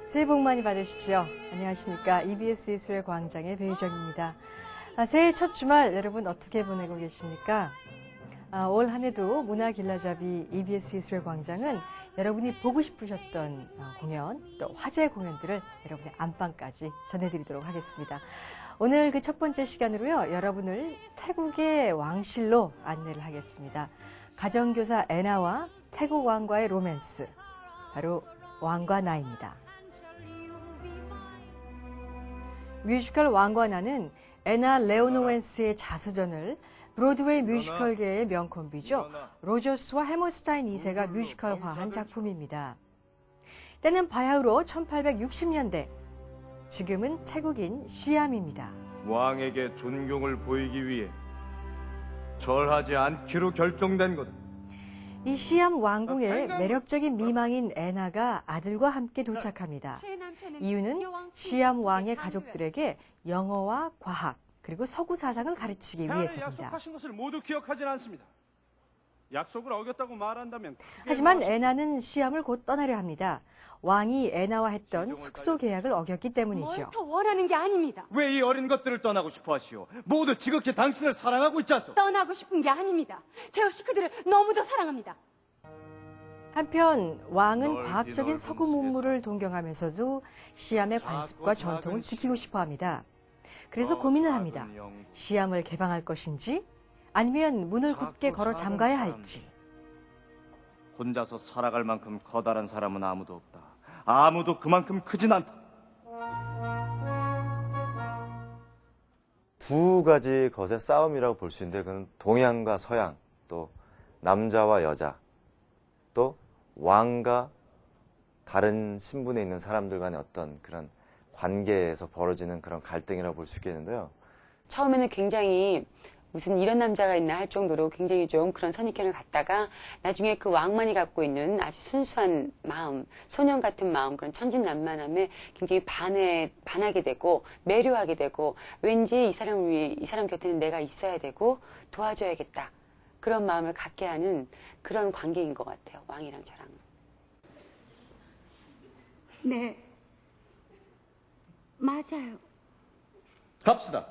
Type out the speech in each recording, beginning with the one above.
새해 복 많이 받으십시오. 안녕하십니까. EBS 예술의 광장의 배유정입니다. 새해 첫 주말 여러분 어떻게 보내고 계십니까? 올 한 해도 문화길라잡이 EBS 예술의 광장은 여러분이 보고 싶으셨던 공연, 또 화제 공연들을 여러분의 안방까지 전해드리도록 하겠습니다. 오늘 그 첫 번째 시간으로요, 여러분을 태국의 왕실로 안내를 하겠습니다. 가정교사 애나와 태국 왕과의 로맨스, 바로 왕과 나입니다. 뮤지컬 왕과 나는 애나 레오노웬스의 자서전을 브로드웨이 뮤지컬계의 명콤비죠. 로저스와 해머스타인 2세가 뮤지컬화한 작품입니다. 때는 바야흐로 1860년대, 지금은 태국인 시암입니다. 왕에게 존경을 보이기 위해 절하지 않기로 결정된 것. 이 시암 왕궁에 매력적인 미망인 애나가 아들과 함께 도착합니다. 이유는 시암 왕의 가족들에게 영어와 과학, 그리고 서구 사상을 가르치기 위해서입니다. 약속하신 것을 모두 기억하지는 않습니다. 약속을 어겼다고 말한다면 하지만 애나는 시암을 곧 떠나려 합니다. 왕이 애나와 했던 숙소 계약을 어겼기 때문이죠. 뭘 더 원하는 게 아닙니다. 왜 이 어린 것들을 떠나고 싶어 하시오? 모두 지극히 당신을 사랑하고 있지 않소? 떠나고 싶은 게 아닙니다. 저 역시 그들을 너무도 사랑합니다. 한편 왕은 과학적인 서구 문물을 동경하면서도 시암의 관습과 전통을 지키고 싶어 합니다. 그래서 고민을 합니다. 시암을 개방할 것인지 아니면 문을 굳게 걸어 잠가야 할지. 혼자서 살아갈 만큼 커다란 사람은 아무도 없다. 아무도 그만큼 크진 않다. 두 가지 것의 싸움이라고 볼 수 있는데, 그건 동양과 서양, 또 남자와 여자, 또 왕과 다른 신분에 있는 사람들 간의 어떤 그런 관계에서 벌어지는 그런 갈등이라고 볼 수 있겠는데요. 처음에는 굉장히 무슨 이런 남자가 있나 할 정도로 굉장히 좀 그런 선입견을 갖다가 나중에 그 왕만이 갖고 있는 아주 순수한 마음, 소년 같은 마음, 그런 천진난만함에 굉장히 반하게 되고 매료하게 되고 왠지 이 사람을 위해 이 사람 곁에는 내가 있어야 되고 도와줘야겠다. 그런 마음을 갖게 하는 그런 관계인 것 같아요. 왕이랑 저랑. 네, 맞아요. 갑시다.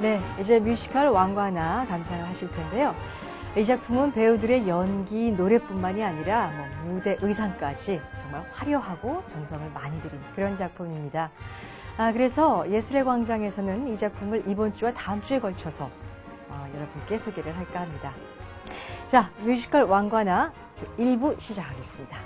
네, 이제 뮤지컬 왕과 나 감상을 하실 텐데요. 이 작품은 배우들의 연기, 노래뿐만이 아니라 무대 의상까지 정말 화려하고 정성을 많이 들인 그런 작품입니다. 그래서 예술의 광장에서는 이 작품을 이번 주와 다음 주에 걸쳐서 여러분께 소개를 할까 합니다. 자, 뮤지컬 왕과 나 1부 시작하겠습니다.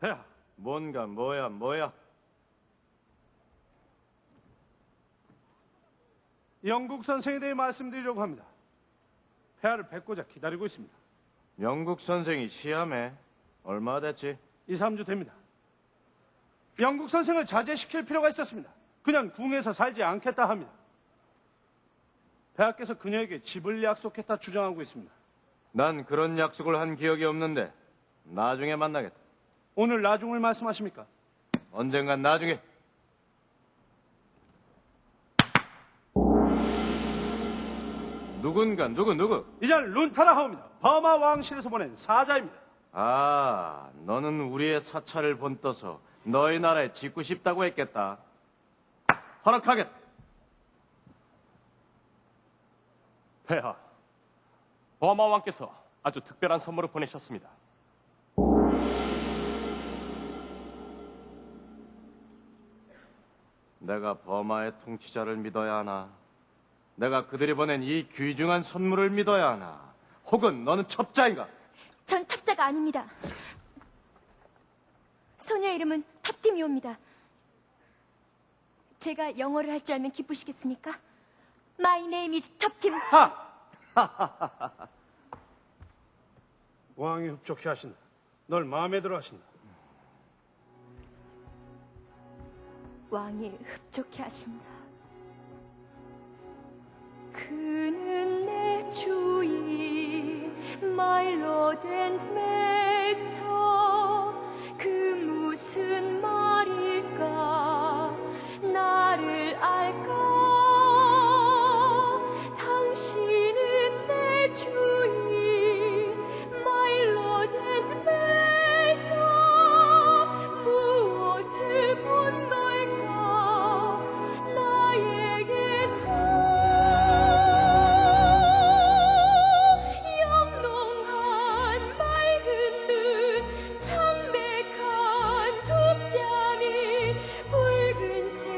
야, 뭔가 뭐야? 영국 선생에 대해 말씀드리려고 합니다. 폐하를 뵙고자 기다리고 있습니다. 영국 선생이 시암에 얼마 됐지? 2, 3주 됩니다. 영국 선생을 자제시킬 필요가 있었습니다. 그냥 궁에서 살지 않겠다 합니다. 폐하께서 그녀에게 집을 약속했다 주장하고 있습니다. 난 그런 약속을 한 기억이 없는데 나중에 만나겠다. 오늘 나중을 말씀하십니까? 언젠간 나중에. 누군가 누구? 이전 룬타라 하옵니다. 버마 왕실에서 보낸 사자입니다. 아, 너는 우리의 사찰을 본떠서 너희 나라에 짓고 싶다고 했겠다. 허락하겠다. 폐하, 버마 왕께서 아주 특별한 선물을 보내셨습니다. 내가 버마의 통치자를 믿어야 하나? 내가 그들이 보낸 이 귀중한 선물을 믿어야 하나? 혹은 너는 첩자인가? 전 첩자가 아닙니다. 소녀의 이름은 탑티미오입니다. 제가 영어를 할 줄 알면 기쁘시겠습니까? My name is 탑팀. 왕이 흡족해 하신다. 널 마음에 들어 하신다. 왕이 흡족해 하신다. 그는 내 주인, my lord and master. 그 무슨 말일까? 나를 알까? 당신은 내 주인, my lord and master. 무엇을 본 걸까? 나에게서 영롱한 맑은 눈, 창백한 두 뺨이, 붉은색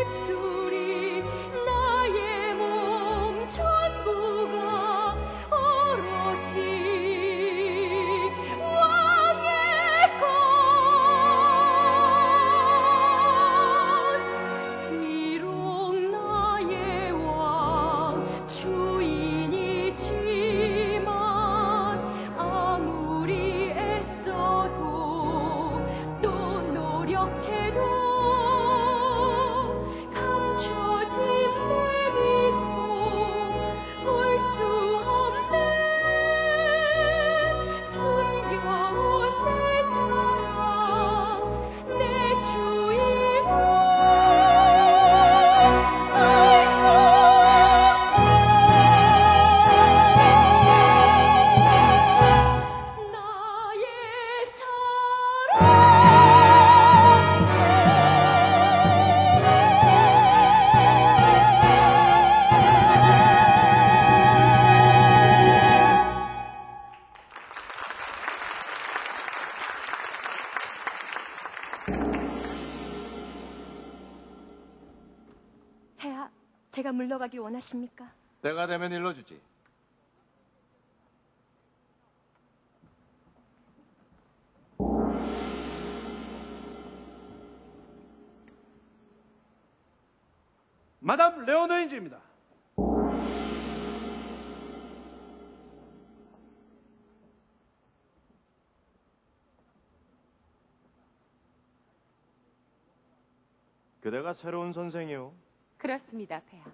입술이, 나의 몸 전부가 오로지 왕의 것. 비록 나의 왕 주인이지만 아무리 애써도 또 노력해도 감춰진 내 미소 볼 수 없네. 숨겨온 내 사랑, 내 주인을 알 수 없네. 나의 폐하, 제가 물러가길 원하십니까? 때가 되면 일러주지. 마담 레오노인지입니다. 그대가 새로운 선생이요. 그렇습니다, 폐하.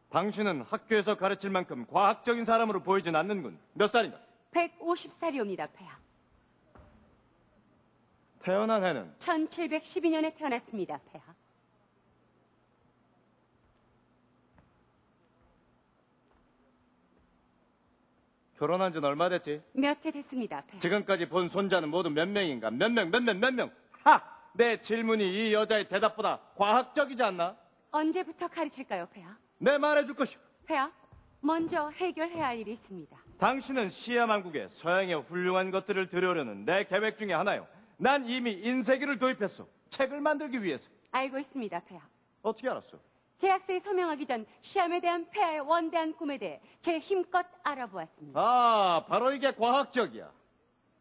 당신은 학교에서 가르칠 만큼 과학적인 사람으로 보이진 않는군. 몇 살인가? 150살이옵니다, 폐하. 태어난 해는? 1712년에 태어났습니다, 폐하. 결혼한 지는 얼마 됐지? 몇 해 됐습니다, 폐하. 지금까지 본 손자는 모두 몇 명인가? 몇 명? 하! 내 질문이 이 여자의 대답보다 과학적이지 않나? 언제부터 가르칠까요, 폐하? 내 말해줄 것이오. 폐하, 먼저 해결해야 할 일이 있습니다. 당신은 시야만국에 서양의 훌륭한 것들을 들여오려는 내 계획 중에 하나요. 난 이미 인쇄기를 도입했어. 책을 만들기 위해서. 알고 있습니다, 폐하. 어떻게 알았어? 계약서에 서명하기 전 시험에 대한 폐하의 원대한 꿈에 대해 제 힘껏 알아보았습니다. 아, 바로 이게 과학적이야.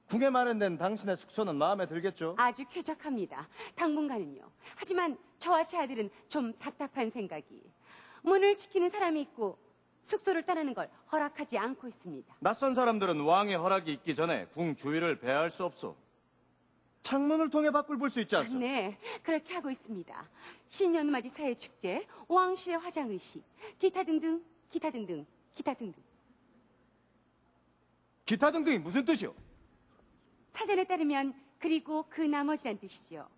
궁에 마련된 당신의 숙소는 마음에 들겠죠? 아주 쾌적합니다. 당분간은요. 하지만 저와 제 아들은 좀 답답한 생각이. 문을 지키는 사람이 있고 숙소를 떠나는 걸 허락하지 않고 있습니다. 낯선 사람들은 왕의 허락이 있기 전에 궁 주위를 배회할 수 없어. 창문을 통해 밖을 볼 수 있지 않소? 네, 그렇게 하고 있습니다. 신년맞이 사회축제, 왕실의 화장의식, 기타 등등. 기타 등등이 무슨 뜻이오? 사전에 따르면 그리고 그 나머지란 뜻이죠.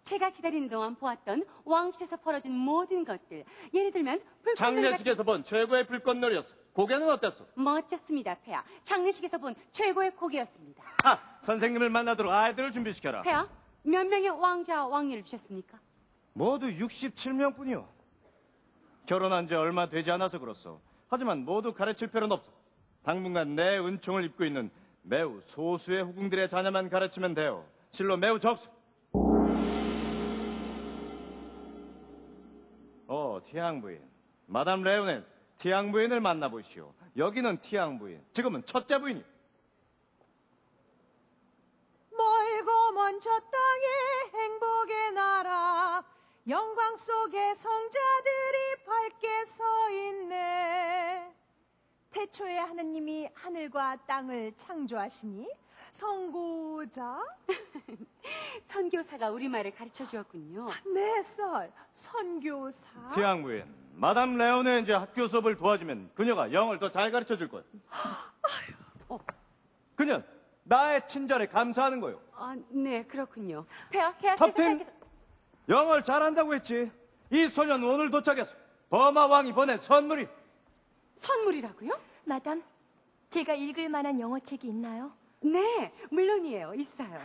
제가 기다리는 동안 보았던 왕실에서 벌어진 모든 것들. 예를 들면 장례식에서 본 최고의 불꽃놀이였어. 고개는 어땠어? 멋졌습니다, 폐하. 장례식에서 본 최고의 고개였습니다. 선생님을 만나도록 아이들을 준비시켜라. 폐하, 몇 명의 왕자와 왕녀를 주셨습니까? 모두 67명뿐이요. 결혼한 지 얼마 되지 않아서 그렇소. 하지만 모두 가르칠 필요는 없어. 당분간 내 은총을 입고 있는 매우 소수의 후궁들의 자녀만 가르치면 돼요. 실로 매우 적소. 티앙 부인. 마담 레오넨, 티앙 부인을 만나보시오. 여기는 티앙 부인. 지금은 첫째 부인이요. 멀고 먼 저 땅의 행복의 나라, 영광 속에 성자들이 밝게 서 있네. 태초에 하느님이 하늘과 땅을 창조하시니 선고자? 선교사가 우리말을 가르쳐 주었군요. 네, 썰. 선교사. 티앙 부인, 마담 레오넨 이제 학교 수업을 도와주면 그녀가 영어를 더 잘 가르쳐 줄 거예요. 그녀는 나의 친절에 감사하는 거요. 네, 그렇군요. 폐하, 계약해서 탑팀, 영어를 잘한다고 했지. 이 소년 오늘 도착했어. 버마 왕이 보낸 선물이. 선물이라고요? 마담, 제가 읽을 만한 영어책이 있나요? 네, 물론이에요. 있어요.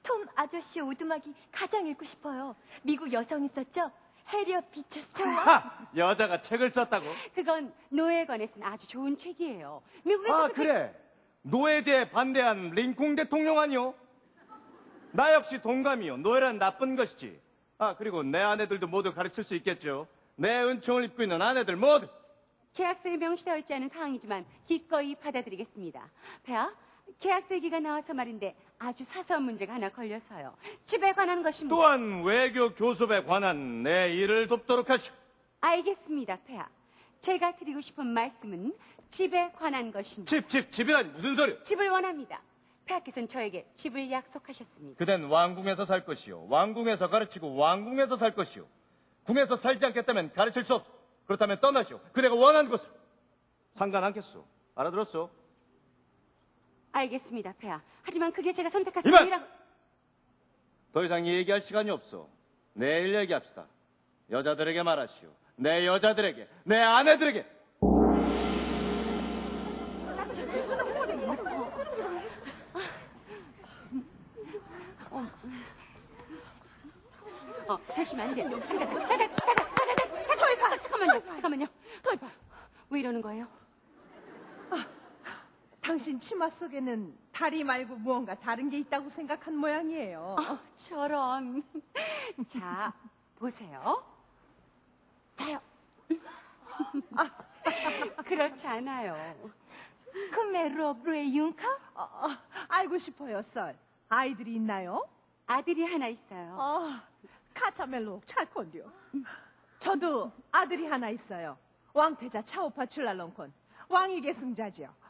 톰 아저씨 오두막이 가장 읽고 싶어요. 미국 여성 있었죠? 해리엇 비처 스토어. 여자가 책을 썼다고? 그건 노예에 관해 쓴 아주 좋은 책이에요. 미국에서 그래. 노예제에 반대한 링컨 대통령 아니요? 나 역시 동감이요. 노예란 나쁜 것이지. 그리고 내 아내들도 모두 가르칠 수 있겠죠. 내 은총을 입고 있는 아내들 모두. 계약서에 명시되어 있지 않은 사항이지만 기꺼이 받아들이겠습니다. 폐하, 계약서 얘기가 나와서 말인데 아주 사소한 문제가 하나 걸려서요. 집에 관한 것입니다. 또한 외교 교섭에 관한 내 일을 돕도록 하시오. 알겠습니다, 폐하. 제가 드리고 싶은 말씀은 집에 관한 것입니다. 집이라니 무슨 소리야? 집을 원합니다. 폐하께서는 저에게 집을 약속하셨습니다. 그댄 왕궁에서 살 것이요. 왕궁에서 가르치고 왕궁에서 살 것이요. 궁에서 살지 않겠다면 가르칠 수 없어. 그렇다면 떠나시오. 그대가 원하는 곳으로. 상관 않겠소. 알아들었소? 알겠습니다, 폐하. 하지만 그게 제가 선택할 수 이만! 있는 더 이상 얘기할 시간이 없어. 내일 얘기합시다. 여자들에게 말하시오. 내 여자들에게, 내 아내들에게. 그러시면 안 돼요. 잠깐만요. 왜 이러는 거예요? 당신 치마 속에는 다리 말고 무언가 다른 게 있다고 생각한 모양이에요. 저런. 자, 보세요. 자요. 그렇지 않아요. 크메로브의 융카? 알고 싶어요, 썰. 아이들이 있나요? 아들이 하나 있어요. 카차멜록 찰콘디오. 저도 아들이 하나 있어요. 왕태자 차오파 출랄론콘. 왕위 계승자지요.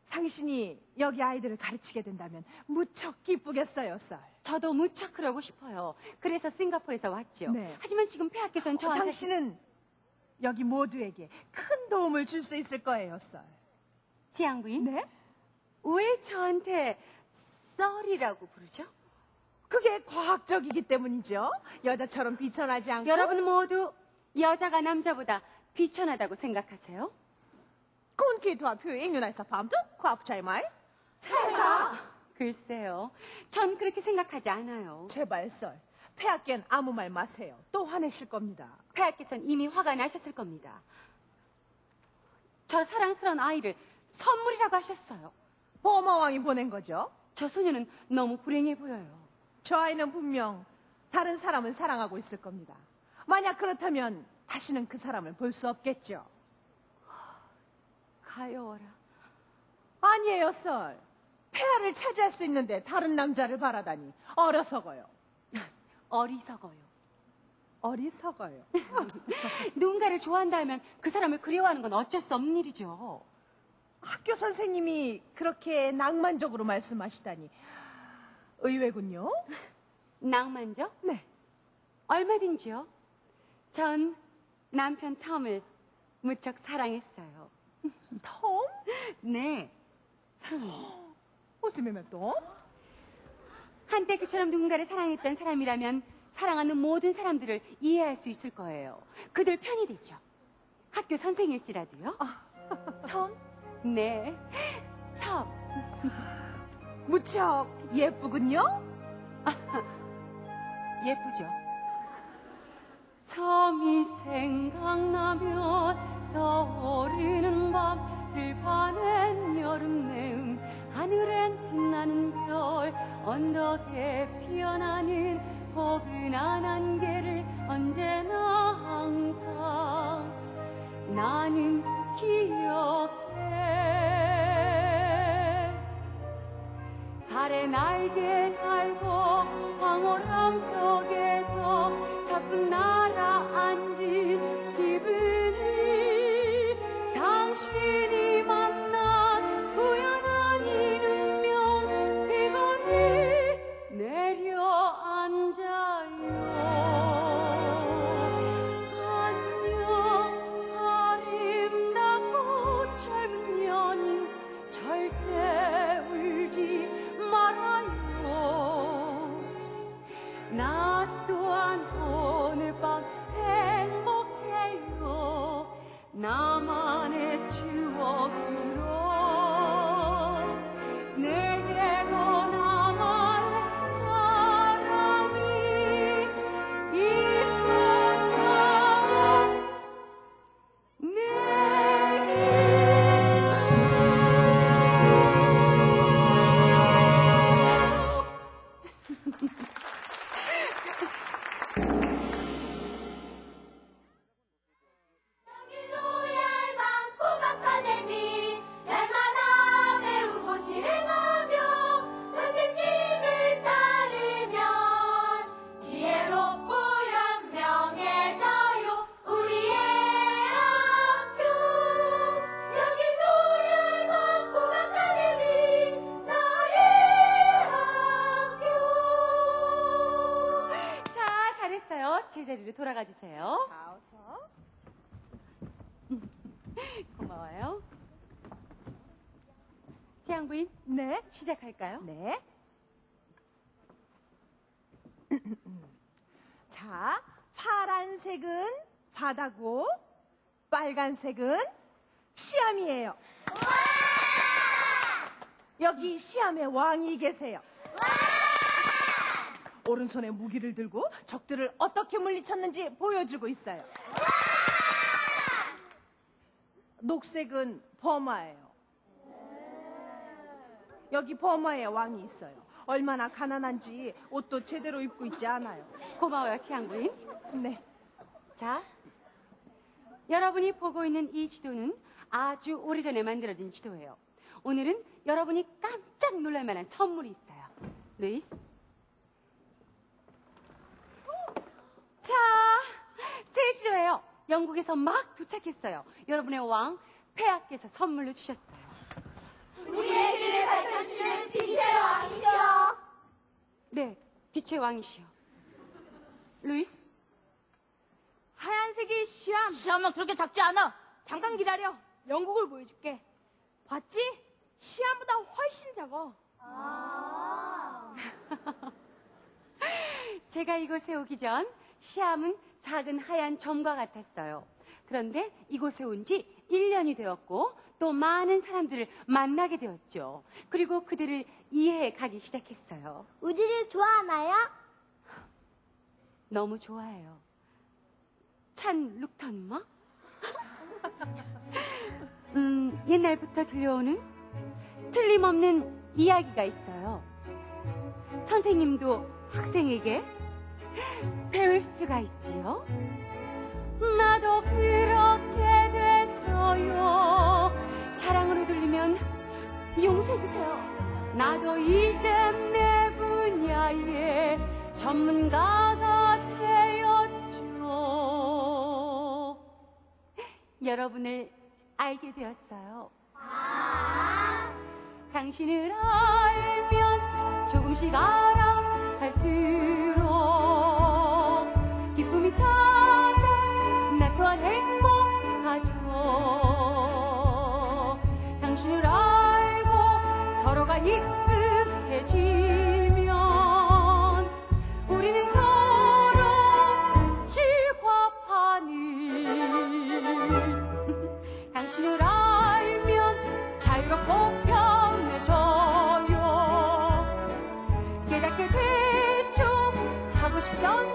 당신이 여기 아이들을 가르치게 된다면 무척 기쁘겠어요, 썰. 저도 무척 그러고 싶어요. 그래서 싱가포르에서 왔죠. 네. 하지만 지금 폐하께서는 저한테 당신은 여기 모두에게 큰 도움을 줄 수 있을 거예요, 썰. 티앙 부인? 네? 왜 저한테 썰이라고 부르죠? 그게 과학적이기 때문이죠. 여자처럼 비천하지 않고. 여러분 모두 여자가 남자보다 비천하다고 생각하세요? 콘키트와 표잉윤아이사 밤도 과프차이마이? 글쎄요. 전 그렇게 생각하지 않아요. 제발 썰. 폐하께는 아무 말 마세요. 또 화내실 겁니다. 폐하께서는 이미 화가 나셨을 겁니다. 저 사랑스러운 아이를 선물이라고 하셨어요. 버마왕이 보낸 거죠. 저 소녀는 너무 불행해 보여요. 저 아이는 분명 다른 사람을 사랑하고 있을 겁니다. 만약 그렇다면 다시는 그 사람을 볼 수 없겠죠. 가여워라. 아니에요, 썰. 폐하를 차지할 수 있는데 다른 남자를 바라다니 어려서거요. 어리석어요. 어리석어요. 누군가를 좋아한다면 그 사람을 그리워하는 건 어쩔 수 없는 일이죠. 학교 선생님이 그렇게 낭만적으로 말씀하시다니 의외군요. 낭만적? 네. 얼마든지요. 전 남편 톰을 무척 사랑했어요. 톰? 네. 웃으면 또? 한때 그처럼 누군가를 사랑했던 사람이라면 사랑하는 모든 사람들을 이해할 수 있을 거예요. 그들 편이 되죠. 학교 선생일지라도요. 톰? 네, 탑. 무척 예쁘군요. 예쁘죠? 섬이 생각나면 떠오르는 밤 들판엔 여름 내음 하늘엔 빛나는 별 언덕에 피어나는 포근한 안개를 언제나 항상 나는 기억해. 달의 날개 달고 황홀함 속에서 사뿐 날아앉은 기분이 당신이 만난 우연한 이 운명 그곳에 내려앉아요. 안녕 아름답고 젊은 연인 절대 울지 말아요. 나 또한 오늘 밤 행복해요. 나만의 추억으로 내게도 나만의 사랑이 있었다. 얄만 고박하네니 날마다 배우고 실행하며 선생님을 따르면 지혜롭고 현명해져요 우리의 학교. 여기도 얄만 고박하네니 나의 학교. 자, 잘했어요. 제자리로 돌아가 주세요. 자, 어서. 고마워요. 태양 부인, 네. 시작할까요? 네. 자, 파란색은 바다고 빨간색은 시암이에요. 여기 시암의 왕이 계세요. 오른손에 무기를 들고 적들을 어떻게 물리쳤는지 보여주고 있어요. 녹색은 버마예요. 여기 버마의 왕이 있어요. 얼마나 가난한지 옷도 제대로 입고 있지 않아요. 고마워요, 태양 부인. 네. 자, 여러분이 보고 있는 이 지도는 아주 오래전에 만들어진 지도예요. 오늘은 여러분이 깜짝 놀랄 만한 선물이 있어요. 루이스. 자, 새 지도예요. 영국에서 막 도착했어요. 여러분의 왕 폐하께서 선물로 주셨어요. 우리의 길을 밝혀주시는 빛의 왕이시여. 네, 빛의 왕이시여. 루이스. 하얀색이 시암. 시암은 그렇게 작지 않아. 잠깐 기다려. 영국을 보여줄게. 봤지? 시암보다 훨씬 작아. 제가 이곳에 오기 전 시암은 작은 하얀 점과 같았어요. 그런데 이곳에 온 지 1년이 되었고 또 많은 사람들을 만나게 되었죠. 그리고 그들을 이해해 가기 시작했어요. 우리를 좋아하나요? 너무 좋아해요. 찬 룩턴마? 옛날부터 들려오는 틀림없는 이야기가 있어요. 선생님도 학생에게 배울 수가 있지요. 나도 그렇게 됐어요. 자랑으로 들리면 용서해주세요. 나도 이제 내 분야의 전문가가 되었죠. 여러분을 알게 되었어요. 당신을 알면 조금씩 알아갈수록 기쁨이 찾아 나 또한 행복하죠. 당신을 알고 서로가 익숙해지면 당신을 알면 자유롭고 편해져요. 깨닫게 되죠. 하고 싶던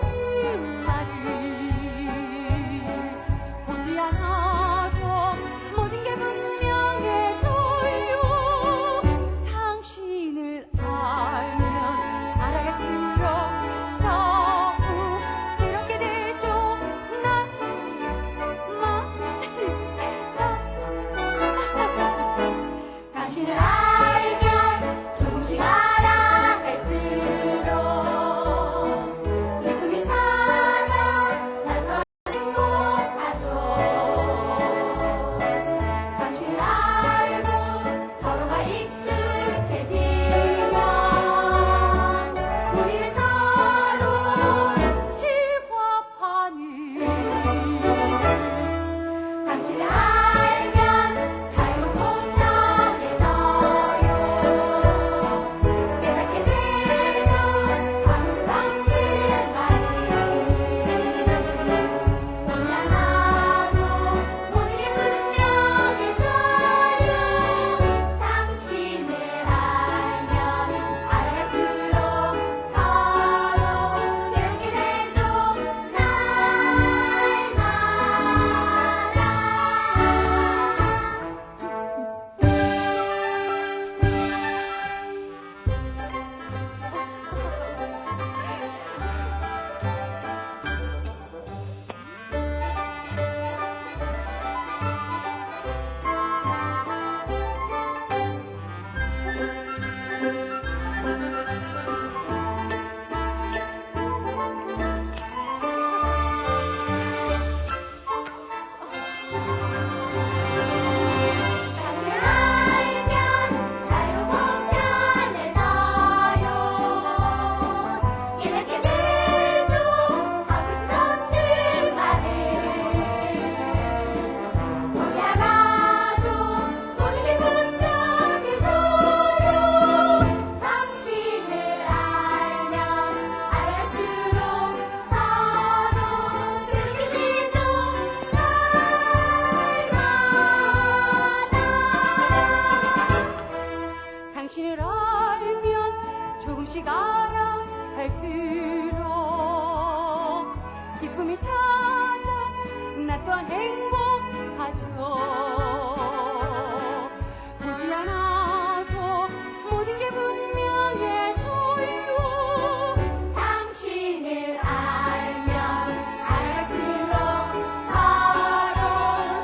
말을 보지 않아도 모든 게 분명해져요. 당신을 알면 알아갈수록 더욱 새롭게 되죠. 당신을 알면 조금씩 알아갈수록 기쁨이 찾아 날 행복하죠. 당신을 알고 서로가 익숙해지면 우리는 서로 실화파는 당신을 알면 자유롭고 편해져요. 깨닫게 되죠. 하고 싶던 그 말을 보지 않아도 모든 게 분명해져요. 당신을 알면 알아갈수록 서로 새롭게 되죠. 당신을 알면 자유롭고 편해져요. 깨닫게 되죠. 하고 싶던 그 말을 보지 않아도 모든 게 분명해져요. 당신을 알면 알아갈수록 서로 새롭게 되죠. 당신을 알면 조금씩 알아갈수록 기쁨이 찾아 나 또한 행복하죠. 보지 않아도 모든 게 분명해져요. 당신을 알면 알아갈수록 서로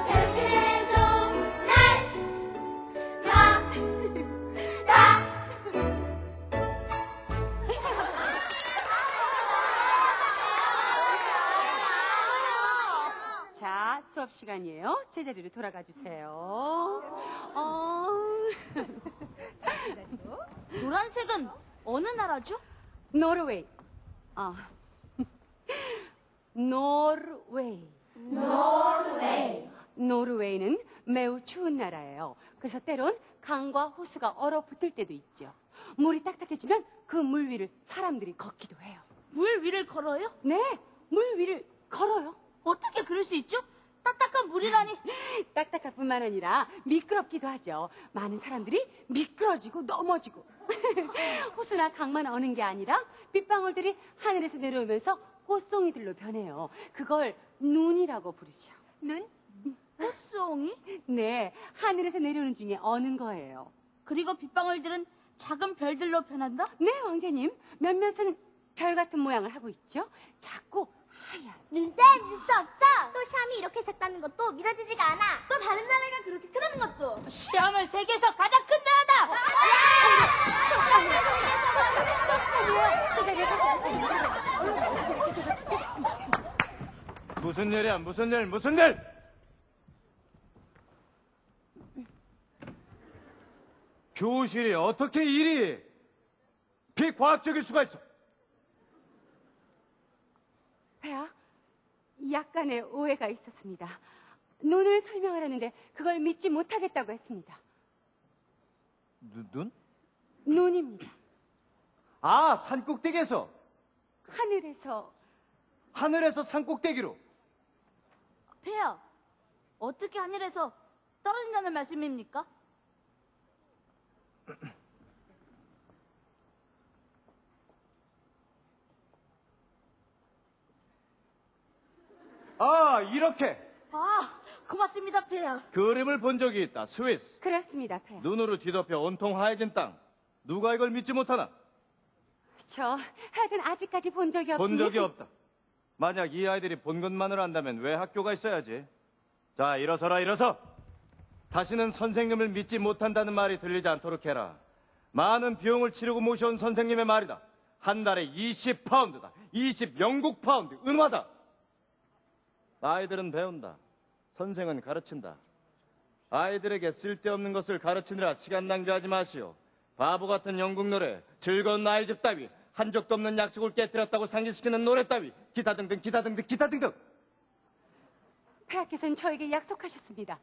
새롭게 되죠. 자, 수업 시간이에요. 제자리로 돌아가 주세요. 노란색은 어느 나라죠? 노르웨이. 노르웨이. 노르웨이는 매우 추운 나라예요. 그래서 때론 강과 호수가 얼어붙을 때도 있죠. 물이 딱딱해지면 그 물 위를 사람들이 걷기도 해요. 물 위를 걸어요? 네, 물 위를 걸어요. 어떻게 그럴 수 있죠? 딱딱한 물이라니. 딱딱할 뿐만 아니라 미끄럽기도 하죠. 많은 사람들이 미끄러지고 넘어지고. 호수나 강만 어는 게 아니라 빗방울들이 하늘에서 내려오면서 호송이들로 변해요. 그걸 눈이라고 부르죠. 눈? 호수홍이? 네, 하늘에서 내려오는 중에 어는 거예요. 그리고 빗방울들은 작은 별들로 변한다? 네, 왕자님. 몇몇은 별 같은 모양을 하고 있죠. 작고 하얀. 눈 뗄 수 없어. 또 샴이 이렇게 작다는 것도 믿어지지가 않아. 또 다른 나라가 그렇게 크다는 것도. 시암은 세계에서 가장 큰 나라다. 무슨 일이야? 무슨 일? 무슨 일? 교실이 어떻게 일이 비과학적일 수가 있어? 폐하, 약간의 오해가 있었습니다. 눈을 설명하려는데 그걸 믿지 못하겠다고 했습니다. 눈? 눈입니다. 아, 산꼭대기에서. 하늘에서 산꼭대기로. 폐하, 어떻게 하늘에서 떨어진다는 말씀입니까? 아, 이렇게 아, 고맙습니다, 폐하. 그림을 본 적이 있다. 스위스. 그렇습니다, 폐하. 눈으로 뒤덮여 온통 하얘진 땅. 누가 이걸 믿지 못하나? 저 하여튼 아직까지 본 적이 없습니다. 본 적이 없다. 만약 이 아이들이 본 것만을 안다면 왜 학교가 있어야지? 자, 일어서라, 일어서! 다시는 선생님을 믿지 못한다는 말이 들리지 않도록 해라. 많은 비용을 치르고 모셔온 선생님의 말이다. 한 달에 20파운드다. 20 영국 파운드. 은화다. 아이들은 배운다. 선생은 가르친다. 아이들에게 쓸데없는 것을 가르치느라 시간 낭비하지 마시오. 바보 같은 영국 노래, 즐거운 나의 집 따위, 한 적도 없는 약속을 깨뜨렸다고 상기시키는 노래 따위, 기타 등등, 기타 등등, 기타 등등. 폐하께서는 저에게 약속하셨습니다.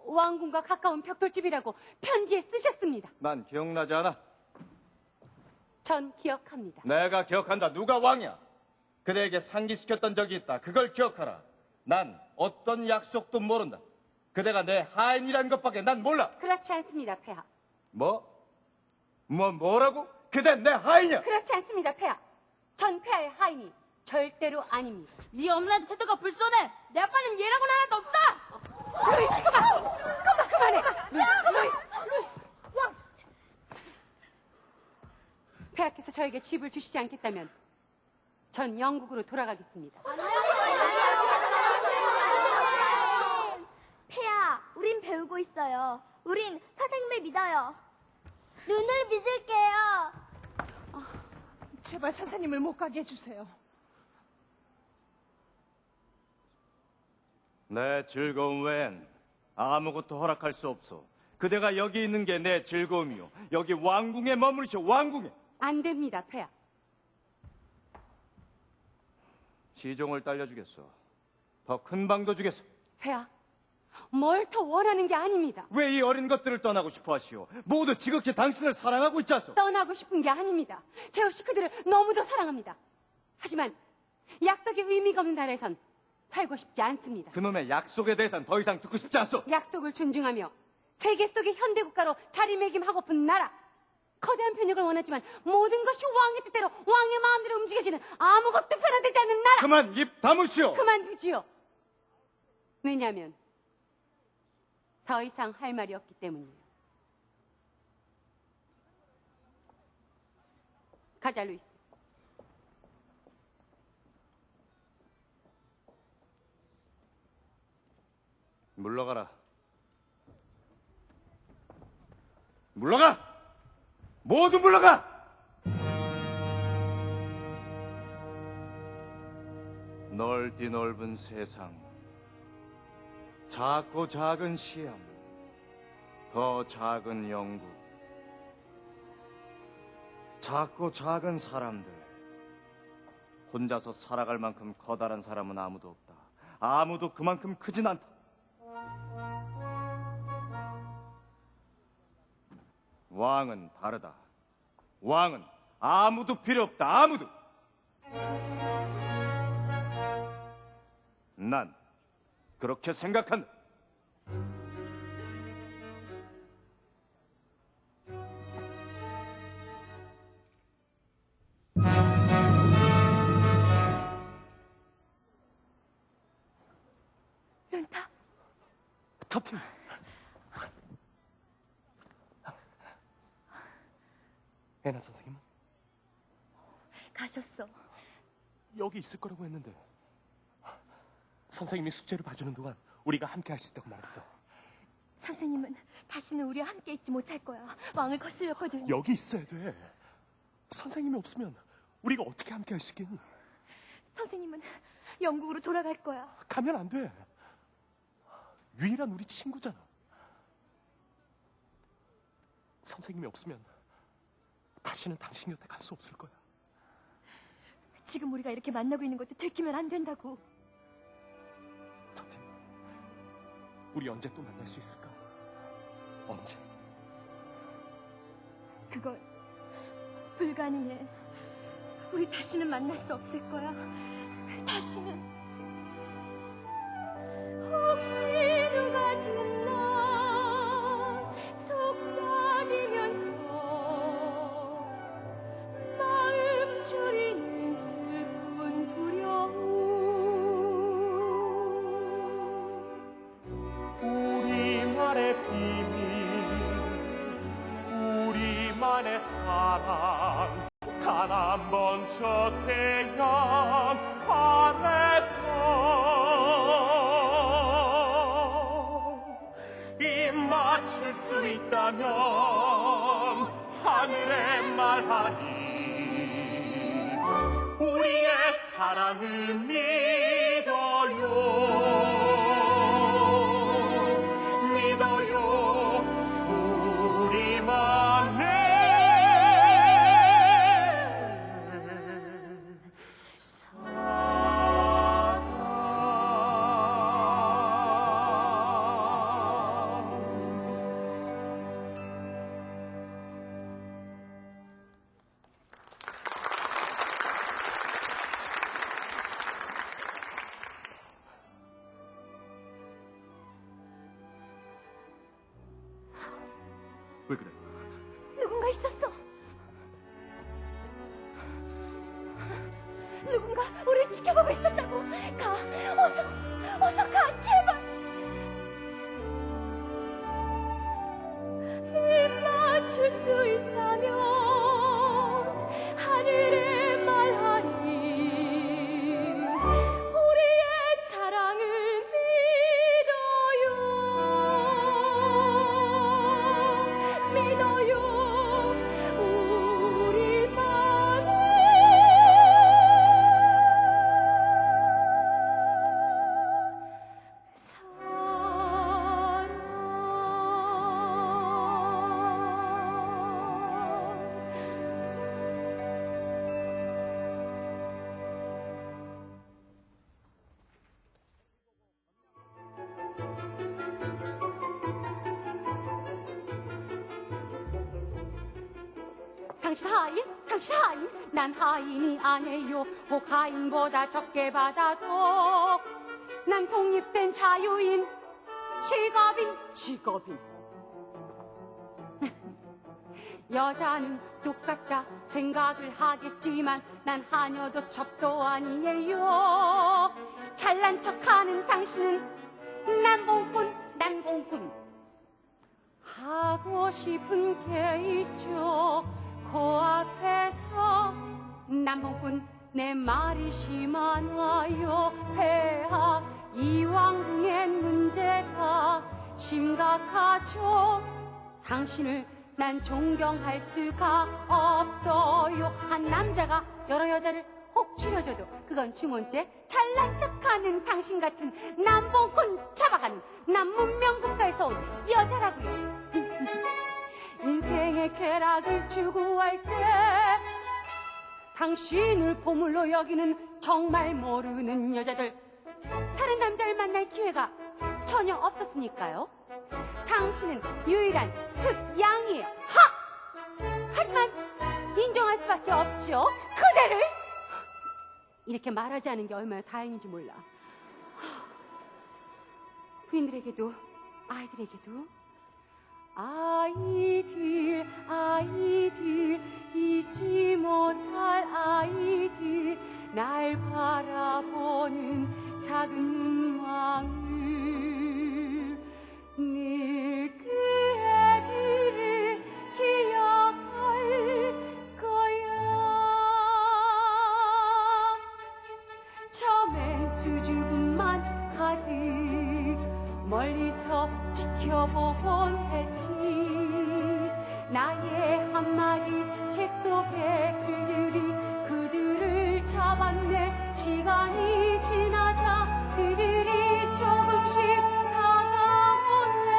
왕궁과 가까운 벽돌집이라고 편지에 쓰셨습니다. 난 기억나지 않아. 전 기억합니다. 내가 기억한다. 누가 왕이야? 그대에게 상기시켰던 적이 있다. 그걸 기억하라. 난 어떤 약속도 모른다. 그대가 내 하인이라는 것밖에 난 몰라. 그렇지 않습니다, 폐하. 뭐라고? 그대 내 하인이야? 그렇지 않습니다, 폐하. 전 폐하의 하인이 절대로 아닙니다. 네 엄란 태도가 불손해. 내 아빠는 얘라고는 하나도 없어. 루이스, 그만해. 루이스. 폐하께서 저에게 집을 주시지 않겠다면 전 영국으로 돌아가겠습니다. 폐하, 우린 배우고 있어요. 우린 선생님을 믿어요. 눈을 믿을게요. 제발 선생님을 못 가게 해주세요. 내 즐거움 외엔 아무것도 허락할 수 없어. 그대가 여기 있는 게 내 즐거움이요. 여기 왕궁에 머무르시오. 왕궁에. 안 됩니다, 폐하. 시종을 딸려주겠어. 더 큰 방도 주겠어. 폐하, 뭘 더 원하는 게 아닙니다. 왜 이 어린 것들을 떠나고 싶어 하시오? 모두 지극히 당신을 사랑하고 있지 않소? 떠나고 싶은 게 아닙니다. 제호 씨 그들을 너무도 사랑합니다. 하지만 약속의 의미가 없는 나라에선 살고 싶지 않습니다. 그놈의 약속에 대해선 더 이상 듣고 싶지 않소? 약속을 존중하며 세계 속의 현대국가로 자리매김하고픈 나라. 거대한 편익을 원하지만 모든 것이 왕의 뜻대로 왕의 마음대로 움직여지는 아무것도 변화되지 않는 나라. 그만 입 다무시오. 그만두지요. 왜냐하면 더 이상 할 말이 없기 때문이에요. 가자, 루이스. 물러가라. 물러가! 모두 물러가! 넓디 넓은 세상, 작고 작은 시암, 더 작은 영국, 작고 작은 사람들. 혼자서 살아갈 만큼 커다란 사람은 아무도 없다. 아무도 그만큼 크진 않다. 왕은 다르다. 왕은 아무도 필요 없다. 아무도. 난 그렇게 생각한다. 렌타? 터팀. 애나 선생님은? 가셨어. 여기 있을 거라고 했는데 선생님이 숙제를 봐주는 동안 우리가 함께 할 수 있다고 말했어. 선생님은 다시는 우리와 함께 있지 못할 거야. 왕을 거슬렸거든. 여기 있어야 돼. 선생님이 없으면 우리가 어떻게 함께 할 수 있겠니? 선생님은 영국으로 돌아갈 거야. 가면 안 돼. 유일한 우리 친구잖아. 선생님이 없으면 다시는 당신 곁에 갈 수 없을 거야. 지금 우리가 이렇게 만나고 있는 것도 들키면 안 된다고. 터팀, 우리 언제 또 만날 수 있을까? 언제? 그건 불가능해. 우리 다시는 만날 수 없을 거야. 다시는. 혹시 누가 듣나 사랑 단 한 번 저 태양 아래서 입 맞출 수 있다면 하늘에 말하니 우리의 사랑을 믿어요 우리만의 왜 그래? 누군가 있었어. 누군가 우리를 지켜보고 있었다고. 가, 어서 가, 제발. 입 맞출 수 있다면 하늘에 말하니 우리의 사랑을 믿어요 우리만의 당신 하인, 난 하인이 아니에요. 혹 하인보다 적게 받아도 난 독립된 자유인, 직업인. 여자는 똑같다 생각을 하겠지만 난 하녀도 첩도 아니에요. 잘난 척하는 당신은 난공꾼 하고 싶은 게 있죠. 코앞에서 남봉꾼 내 말이 심하나요. 폐하 이왕궁의 문제가 심각하죠. 당신을 난 존경할 수가 없어요. 한 남자가 여러 여자를 혹 추려줘도 그건 중원죄. 잘난 척하는 당신 같은 남봉꾼 잡아간 남 문명국가에서 온 여자라고요. 인생의 쾌락을 추구할 때 당신을 보물로 여기는 정말 모르는 여자들, 다른 남자를 만날 기회가 전혀 없었으니까요. 당신은 유일한 숫양이에요. 하지만 인정할 수밖에 없죠. 그대를 이렇게 말하지 않은 게 얼마나 다행인지 몰라. 부인들에게도 아이들에게도 아이들 잊지 못할 아이들, 날 바라보는 작은 눈망울, 늘 그 애들을 기억할 거야. 처음엔 수줍음만 가득 멀리서 지켜보곤 했지. 나의 한마디 책 속의 글들이 그들을 잡았네. 시간이 지나자 그들이 조금씩 다가오네.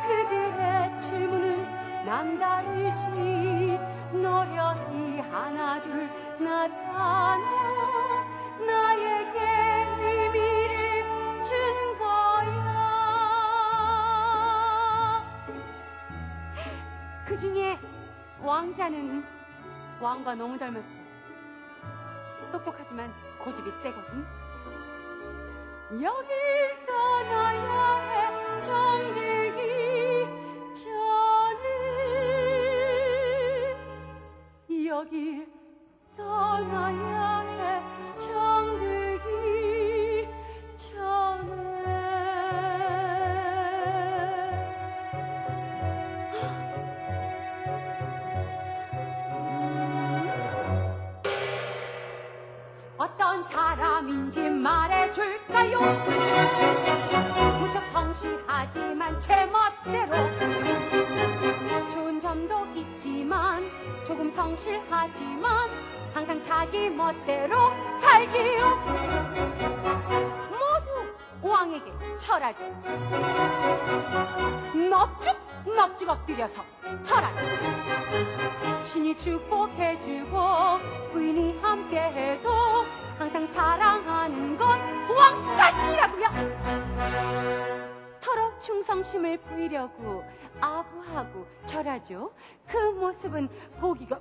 그들의 질문은 남다르지. 노력이 하나둘 나타나 나에게 의미를 준 거야. 그 중에 왕자는 왕과 너무 닮았어. 똑똑하지만 고집이 세거든. 여길 떠나야 해 정들기 전에. 여길 떠나야 해 정들기 전에. 사람인지 말해줄까요? 무척 성실하지만 제 멋대로 좋은 점도 있지만 조금 성실하지만 항상 자기 멋대로 살지요. 모두 왕에게 절하죠. 넙죽 엎드려서 절하죠. 신이 축복해주고 부인이 함께해도 항상 사랑하는 건 왕 자신이라고요. 서로 충성심을 보이려고 아부하고 절하죠. 그 모습은 보기가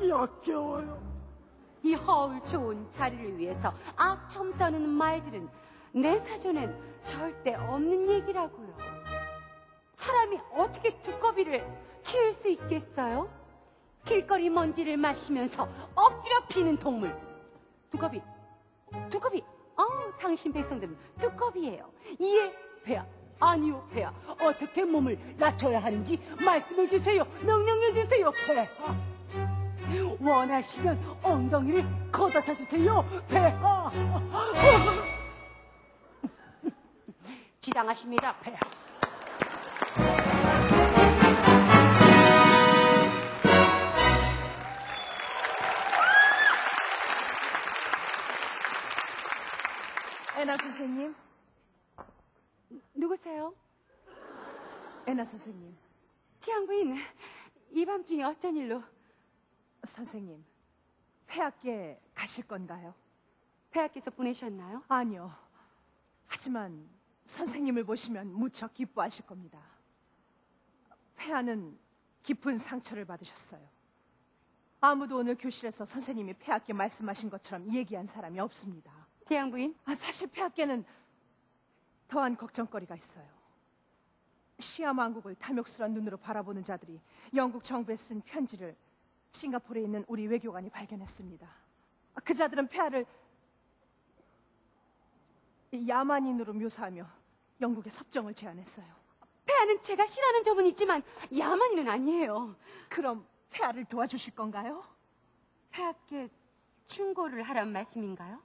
역겨워요. 이 허울 좋은 자리를 위해서 악첨 떠는 말들은 내 사전엔 절대 없는 얘기라고요. 사람이 어떻게 두꺼비를 키울 수 있겠어요? 길거리 먼지를 마시면서 엎드려 피는 동물. 두꺼비. 당신 백성들은 두꺼비예요. 이해, 폐하. 아니요, 폐하. 어떻게 몸을 낮춰야 하는지 말씀해 주세요. 명령해 주세요, 폐하. 원하시면 엉덩이를 걷어차 주세요, 폐하. 지당하십니다, 폐하. 애나 선생님. 누구세요? 애나 선생님. 태양 부인, 이 밤중에 어쩐 일로? 선생님, 폐하께 가실 건가요? 폐하께서 보내셨나요? 아니요. 하지만 선생님을 보시면 무척 기뻐하실 겁니다. 폐하는 깊은 상처를 받으셨어요. 아무도 오늘 교실에서 선생님이 폐하께 말씀하신 것처럼 얘기한 사람이 없습니다. 태양 부인? 사실 폐하께는 더한 걱정거리가 있어요. 시암 왕국을 탐욕스러운 눈으로 바라보는 자들이 영국 정부에 쓴 편지를 싱가포르에 있는 우리 외교관이 발견했습니다. 그 자들은 폐하를 야만인으로 묘사하며 영국에 섭정을 제안했어요. 폐하는 제가 싫어하는 점은 있지만 야만인은 아니에요. 그럼 폐하를 도와주실 건가요? 폐하께 충고를 하란 말씀인가요?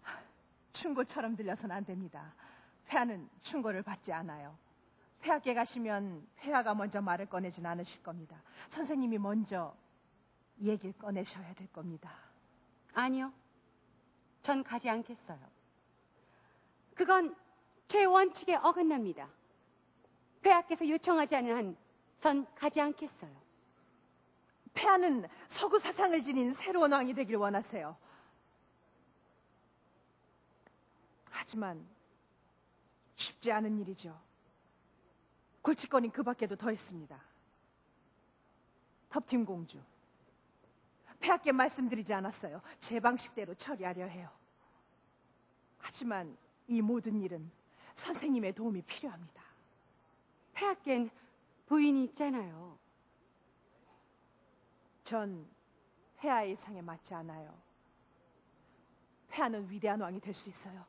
충고처럼 들려서는 안 됩니다. 폐하는 충고를 받지 않아요. 폐하께 가시면 폐하가 먼저 말을 꺼내진 않으실 겁니다. 선생님이 먼저 얘기를 꺼내셔야 될 겁니다. 아니요. 전 가지 않겠어요. 그건 제 원칙에 어긋납니다. 폐하께서 요청하지 않은 한 전 가지 않겠어요. 폐하는 서구 사상을 지닌 새로운 왕이 되길 원하세요. 하지만 쉽지 않은 일이죠. 골칫거리는 그 밖에도 더 있습니다. 텁팀 공주. 폐하께 말씀드리지 않았어요. 제 방식대로 처리하려 해요. 하지만 이 모든 일은 선생님의 도움이 필요합니다. 폐하께는 부인이 있잖아요. 전 폐하의 상에 맞지 않아요. 폐하는 위대한 왕이 될 수 있어요.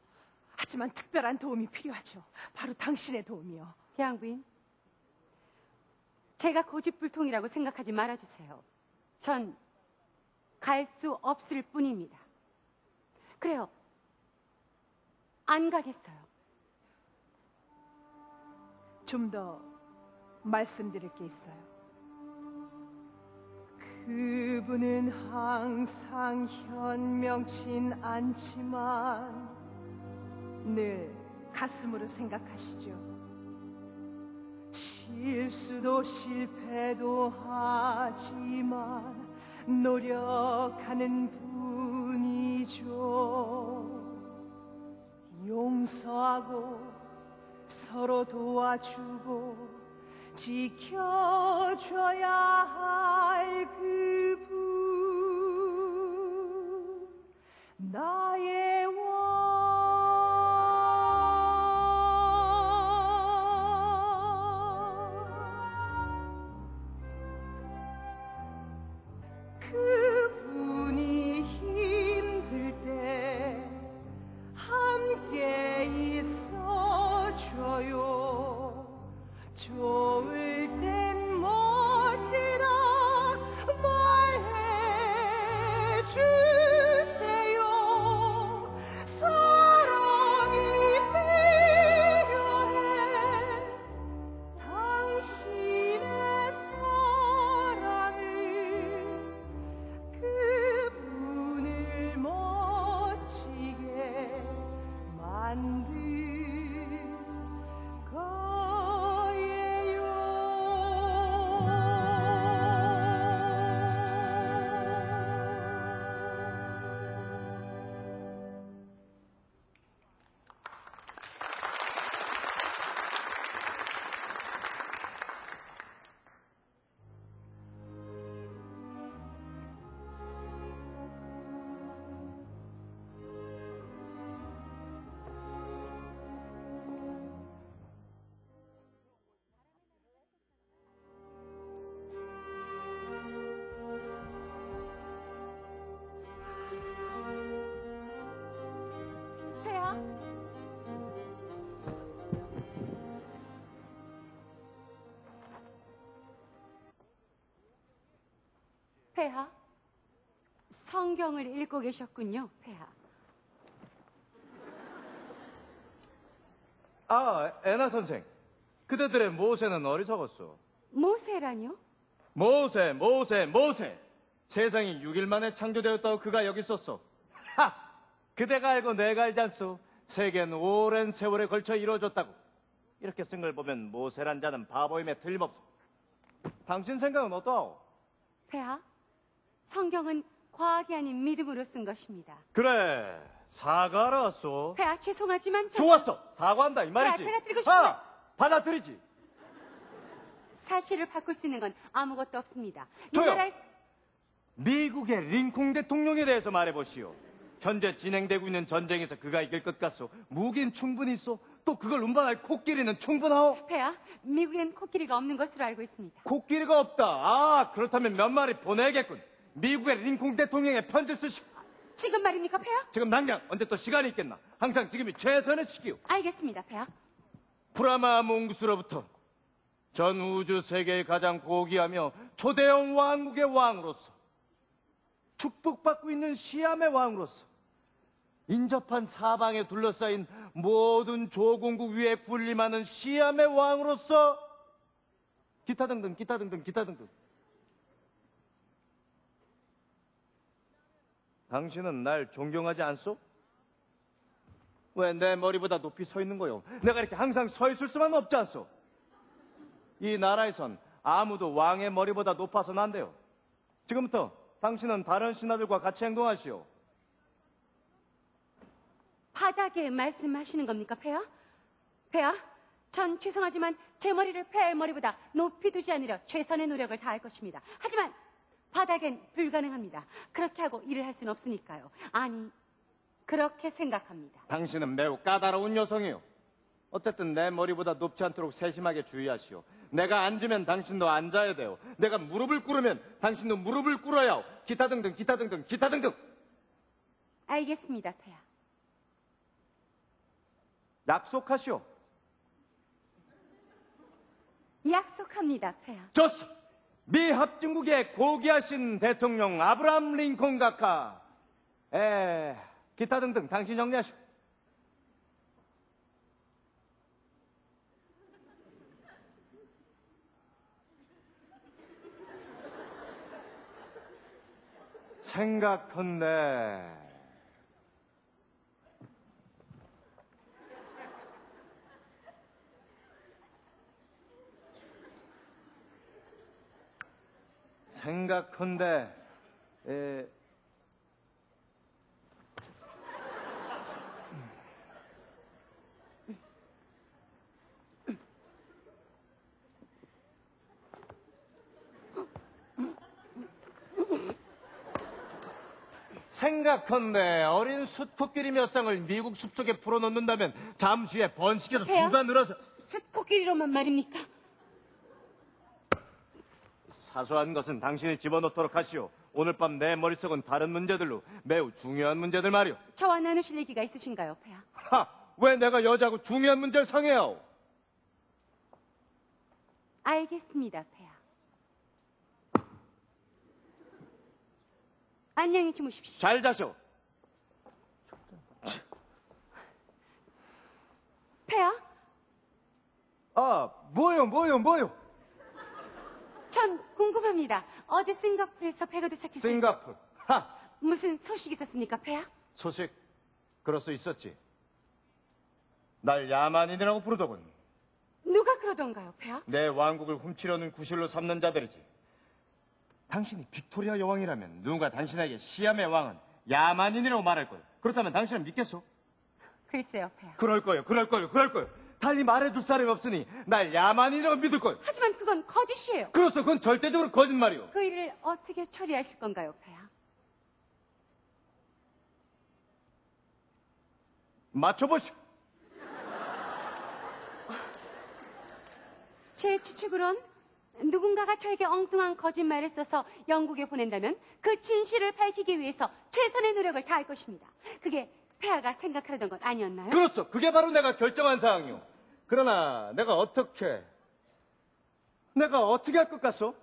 하지만 특별한 도움이 필요하죠. 바로 당신의 도움이요. 태양 부인, 제가 고집불통이라고 생각하지 말아주세요. 전 갈 수 없을 뿐입니다. 그래요. 안 가겠어요. 좀 더 말씀드릴 게 있어요. 그분은 항상 현명치 않지만 늘 가슴으로 생각하시죠. 실수도 실패도 하지만 노력하는 분이죠. 용서하고 서로 도와주고 지켜줘야 할 그분, 나의 그분이 힘들 때 함께 있어줘요. 좋을 땐 멋지다 말해주세요. 폐하, 성경을 읽고 계셨군요, 폐하. 아, 애나 선생. 그대들의 모세는 어리석었어. 모세라뇨? 모세. 세상이 6일 만에 창조되었다고 그가 여기 있었어. 하! 그대가 알고 내가 알지 않소? 세계는 오랜 세월에 걸쳐 이루어졌다고. 이렇게 쓴 걸 보면 모세란 자는 바보임에 틀림없어. 당신 생각은 어떠하오? 폐하, 성경은 과학이 아닌 믿음으로 쓴 것입니다. 그래, 사과하러 왔소. 폐하, 죄송하지만 좋았어, 사과한다 이 말이지. 제가 드리고 싶은 받아들이지. 사실을 바꿀 수 있는 건 아무것도 없습니다. 조용! 미국의 링컨 대통령에 대해서 말해보시오. 현재 진행되고 있는 전쟁에서 그가 이길 것 같소? 무기는 충분히 있어. 또 그걸 운반할 코끼리는 충분하오? 폐하, 미국엔 코끼리가 없는 것으로 알고 있습니다. 코끼리가 없다. 아, 그렇다면 몇 마리 보내야겠군. 미국의 링컨 대통령에 편지 쓰시오. 지금 말입니까, 폐하? 지금 당장. 언제 또 시간이 있겠나? 항상 지금이 최선의 시기요. 알겠습니다, 폐하. 브라마 몽구스로부터 전 우주 세계의 가장 고귀하며 초대형 왕국의 왕으로서, 축복받고 있는 시암의 왕으로서, 인접한 사방에 둘러싸인 모든 조공국 위에 군림하는 시암의 왕으로서, 기타 등등. 당신은 날 존경하지 않소? 왜 내 머리보다 높이 서 있는 거요? 내가 이렇게 항상 서 있을 수만 없지 않소? 이 나라에선 아무도 왕의 머리보다 높아서는 안 돼요. 지금부터 당신은 다른 신하들과 같이 행동하시오. 바닥에 말씀하시는 겁니까, 폐하? 폐하, 전 죄송하지만 제 머리를 폐하의 머리보다 높이 두지 않으려 최선의 노력을 다할 것입니다. 하지만 바닥엔 불가능합니다. 그렇게 하고 일을 할 수는 없으니까요. 아니, 그렇게 생각합니다. 당신은 매우 까다로운 여성이요. 어쨌든 내 머리보다 높지 않도록 세심하게 주의하시오. 내가 앉으면 당신도 앉아야 돼요. 내가 무릎을 꿇으면 당신도 무릎을 꿇어야 하오. 기타 등등. 알겠습니다, 폐하. 약속하시오. 약속합니다, 폐하. 좋소. 미 합중국의 고귀하신 대통령 아브라함 링컨 각하. 기타 등등 당신 정리하시오. 생각컨대 생각컨대 어린 숫코끼리 몇 쌍을 미국 숲속에 풀어놓는다면 잠시 후에 번식해서 폐하? 수가 늘어서 숫코끼리로만 말입니까? 사소한 것은 당신이 집어넣도록 하시오. 오늘 밤 내 머릿속은 다른 문제들로 매우 중요한 문제들 말이오. 저와 나누실 얘기가 있으신가요, 폐하? 하! 왜 내가 여자고 중요한 문제를 상해하오? 알겠습니다, 폐하. 안녕히 주무십시오. 잘 자쇼. 폐하? 뭐요? 전 궁금합니다. 어제 싱가포르에서 배가 도착했어요. 싱가포르. 하! 무슨 소식 있었습니까, 폐하? 소식, 그럴 수 있었지. 날 야만인이라고 부르더군. 누가 그러던가요, 폐하? 내 왕국을 훔치려는 구실로 삼는 자들이지. 당신이 빅토리아 여왕이라면 누군가 당신에게 시암의 왕은 야만인이라고 말할 거예요. 그렇다면 당신은 믿겠소? 글쎄요, 폐하. 그럴 거예요. 달리 말해줄 사람이 없으니 날 야만인이라고 믿을 거예요. 하지만 그건 거짓이에요. 그렇소, 그건 절대적으로 거짓말이요. 그 일을 어떻게 처리하실 건가요, 폐하? 맞춰보시오. 제 추측으론 누군가가 저에게 엉뚱한 거짓말을 써서 영국에 보낸다면 그 진실을 밝히기 위해서 최선의 노력을 다할 것입니다. 그게 폐하가 생각하려던 건 아니었나요? 그렇소. 그게 바로 내가 결정한 사항이요. 그러나 내가 어떻게 할 것 같소?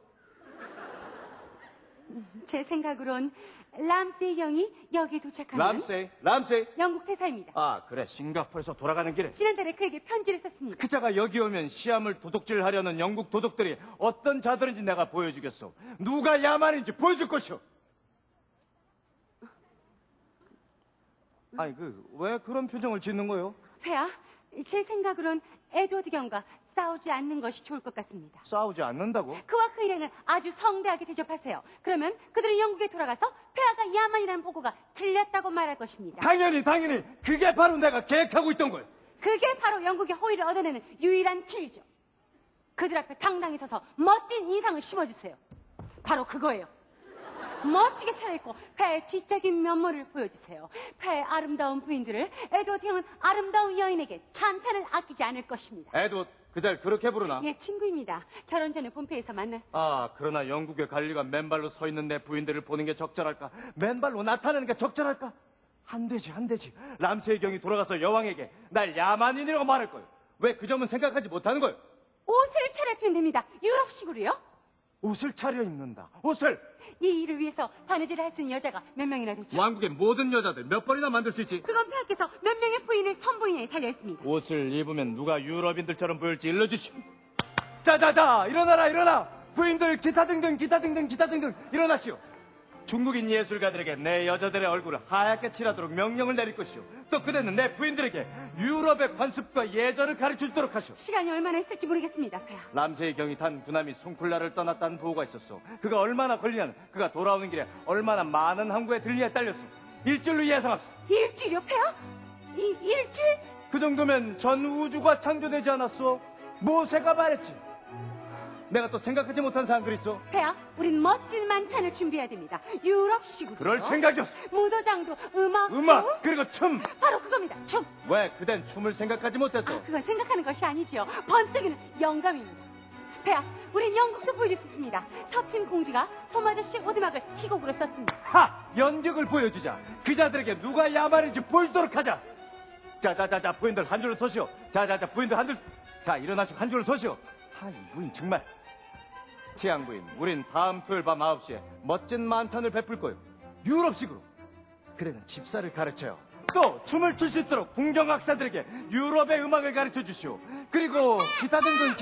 제 생각으론 람세이 경이 여기에 도착하면 람세이. 영국 대사입니다. 아, 그래. 싱가포르에서 돌아가는 길에 지난달에 그에게 편지를 썼습니다. 그 자가 여기 오면 시암을 도둑질하려는 영국 도둑들이 어떤 자들인지 내가 보여주겠소. 누가 야만인지 보여줄 것이오. 아니, 왜 그런 표정을 짓는 거요? 폐하, 제 생각으론 에드워드 경과 싸우지 않는 것이 좋을 것 같습니다. 싸우지 않는다고? 그와 그 일행을 아주 성대하게 대접하세요. 그러면 그들은 영국에 돌아가서 폐하가 야만이라는 보고가 틀렸다고 말할 것입니다. 당연히. 그게 바로 내가 계획하고 있던 거예요. 그게 바로 영국의 호의를 얻어내는 유일한 길이죠. 그들 앞에 당당히 서서 멋진 인상을 심어주세요. 바로 그거예요. 멋지게 차려입고 폐하의 지적인 면모를 보여주세요. 폐하의 아름다운 부인들을 에드워드 형은 아름다운 여인에게 찬탄을 아끼지 않을 것입니다. 에드워드, 그 잘 그렇게 부르나? 예, 친구입니다. 결혼 전에 본회에서 만났어요. 아, 그러나 영국의 관리가 맨발로 서 있는 내 부인들을 보는 게 적절할까? 맨발로 나타나는 게 적절할까? 안 되지. 람세이 경이 돌아가서 여왕에게 날 야만인이라고 말할 거예요. 왜 그 점은 생각하지 못하는 거예요? 옷을 차려입히면 됩니다. 유럽식으로요. 옷을 차려입는다. 옷을! 이 일을 위해서 바느질을 할 수 있는 여자가 몇 명이나 되죠? 왕국의 모든 여자들 몇 번이나 만들 수 있지? 그건 폐하께서 몇 명의 부인을 선부인에 달려있습니다. 옷을 입으면 누가 유럽인들처럼 보일지 일러주시오. 자자자, 일어나. 부인들 기타 등등 일어나시오. 중국인 예술가들에게 내 여자들의 얼굴을 하얗게 칠하도록 명령을 내릴 것이오. 또 그대는 내 부인들에게 유럽의 관습과 예절을 가르쳐주도록 하시오. 시간이 얼마나 있을지 모르겠습니다, 폐하. 람세이 경이 탄 군함이 송쿨라를 떠났다는 보고가 있었소. 그가 얼마나 걸리냐는 그가 돌아오는 길에 얼마나 많은 항구에 들리냐에 딸렸소. 일주일로 예상합시다. 일주일이요, 폐하? 일주일? 그 정도면 전 우주가 창조되지 않았소? 모세가 말했지. 내가 또 생각하지 못한 사항들이 있어. 폐하, 우린 멋진 만찬을 준비해야 됩니다. 유럽식으로. 그럴 생각이었어. 무도장도 음악 그리고 춤. 바로 그겁니다. 춤. 왜 그댄 춤을 생각하지 못했어? 그건 생각하는 것이 아니지요. 번뜩이는 영감입니다. 폐하, 우린 영국도 보여줄 수 있습니다. 터팀 공주가 토마저씨 오두막을 희곡으로 썼습니다. 연극을 보여주자. 그 자들에게 누가 야만인지 보여주도록 하자. 자자자자, 부인들 한 줄로 서시오. 자자자, 부인들 한 줄. 자, 일어나시고 한 줄로 서시오. 이 부인 정말. 티앙 부인, 우린 다음 토요일 밤 9시에 멋진 만찬을 베풀 거예요. 유럽식으로. 그래는 집사를 가르쳐요. 또 춤을 출 수 있도록 궁정학사들에게 유럽의 음악을 가르쳐 주시오. 그리고 기타 등등.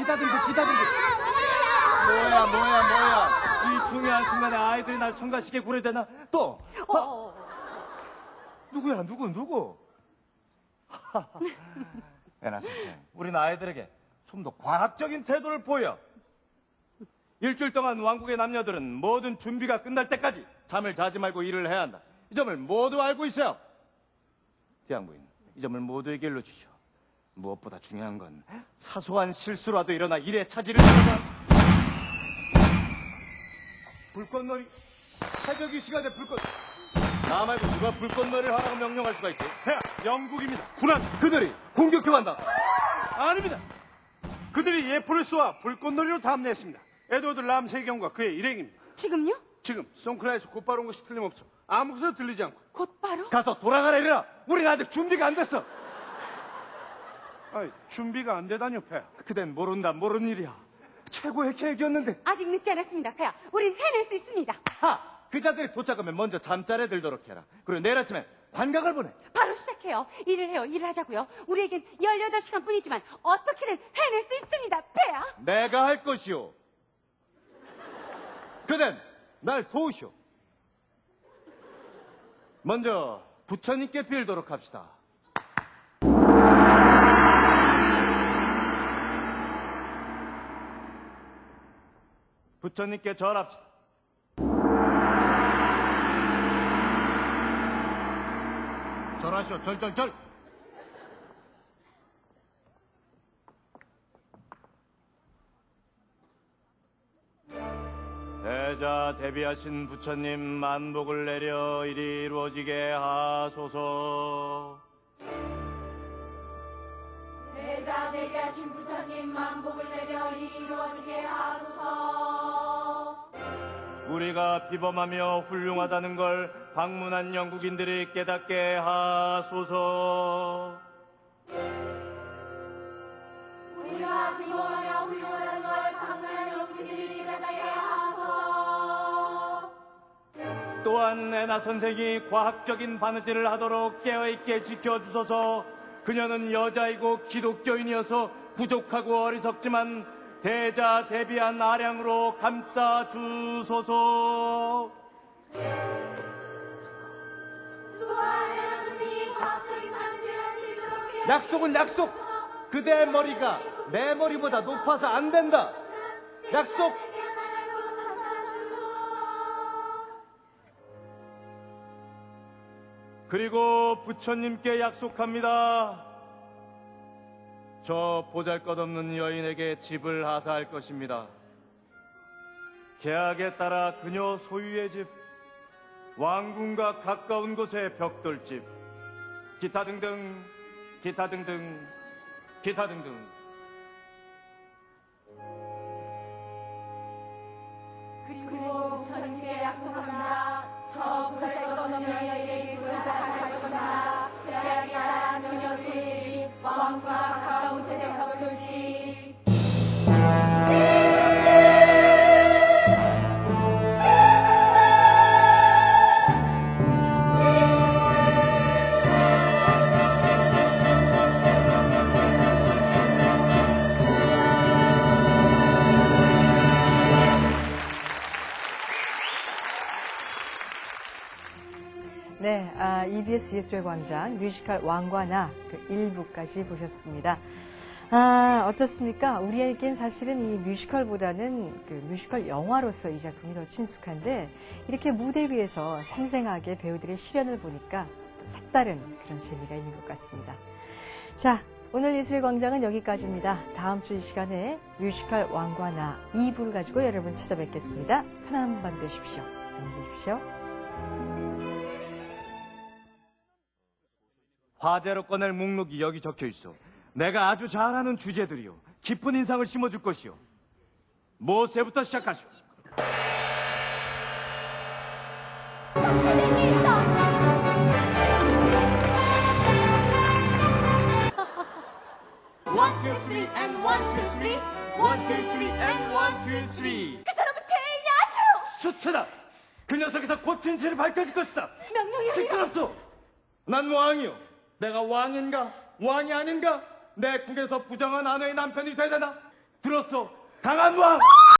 뭐야. 이 중요한 순간에 아이들이 날 성가시게 구려대나? 또 누구야? 누구? 애나 선생, 우린 아이들에게 좀 더 과학적인 태도를 보여. 일주일 동안 왕국의 남녀들은 모든 준비가 끝날 때까지 잠을 자지 말고 일을 해야 한다. 이 점을 모두 알고 있어요. 티앙 부인, 이 점을 모두에게 일러주시오. 무엇보다 중요한 건 사소한 실수라도 일어나 일에 차질을 하는 불꽃놀이. 새벽 이 시간에 나 말고 누가 불꽃놀이를 하라고 명령할 수가 있지? 영국입니다. 군한 그들이 공격해간다. 아닙니다. 그들이 예포레스와 불꽃놀이로 담내했습니다. 에드워드 람세이 경과 그의 일행입니다. 지금요? 지금 송크라에서 곧바로 온 것이 틀림없어. 아무 곳에도 들리지 않고. 곧바로? 가서 돌아가라 이래라. 우린 아직 준비가 안 됐어. 준비가 안 되다뇨, 폐하. 그댄 모르는 일이야. 최고의 계획이었는데. 아직 늦지 않았습니다, 폐하. 우린 해낼 수 있습니다. 그 자들이 도착하면 먼저 잠자리에 들도록 해라. 그리고 내일 아침에 관광을 보내. 바로 시작해요. 일을 하자고요. 우리에겐 18시간 뿐이지만 어떻게든 해낼 수 있습니다, 폐하. 내가 할 것이오. 그댄 날 도우시오. 먼저 부처님께 빌도록 합시다. 부처님께 절합시다. 절하시오. 절. 대자 대비하신 부처님 만복을 내려 일이 이루어지게 하소서. 대자 대비하신 부처님 만복을 내려 일이 이루어지게 하소서. 우리가 비범하며 훌륭하다는 걸 방문한 영국인들이 깨닫게 하소서. 우리가 비범하며 훌륭하다는 걸 방문한 영국인들이 깨닫게 하소서. 또한 애나 선생이 과학적인 바느질을 하도록 깨어있게 지켜주소서. 그녀는 여자이고 기독교인이어서 부족하고 어리석지만 대자대비한 아량으로 감싸주소서. 또한 애나 선생이 과학적인 바느질을 할 수 있도록 약속은 약속. 그대의 머리가 내 머리보다 높아서 안 된다. 약속. 그리고 부처님께 약속합니다. 저 보잘것없는 여인에게 집을 하사할 것입니다. 계약에 따라 그녀 소유의 집, 왕궁과 가까운 곳의 벽돌집, 기타 등등, 기타 등등, 기타 등등. 그리고 부처님께 약속합니다. 저 보잘것없는 여인에게 집을 하사할 것이다. 계약에 따라 그녀 소유의 집, 왕과 가까운 곳의 벽돌집. 네, EBS 예술의 광장 뮤지컬 왕과 나 그 1부까지 보셨습니다. 어떻습니까? 우리에겐 사실은 이 뮤지컬보다는 그 뮤지컬 영화로서 이 작품이 더 친숙한데 이렇게 무대 위에서 생생하게 배우들의 실연을 보니까 또 색다른 그런 재미가 있는 것 같습니다. 자, 오늘 예술의 광장은 여기까지입니다. 다음 주 이 시간에 뮤지컬 왕과 나 2부를 가지고 여러분 찾아뵙겠습니다. 편안한 밤 되십시오. 안녕히 계십시오. 화제로 꺼낼 목록이 여기 적혀 있어. 내가 아주 잘하는 주제들이요. 깊은 인상을 심어줄 것이요. 모세부터 시작하시오. One, two, three, and one, two, three. One, two, three, and one, two, three. 그 사람은 죄인이 아니에요. 수치다. 그 녀석에서 곧 진실이 밝혀질 것이다. 명령이요. 시끄럽소. 난 왕이요. 내가 왕인가? 왕이 아닌가? 내 궁에서 부정한 아내의 남편이 되려나? 들었소. 강한 왕.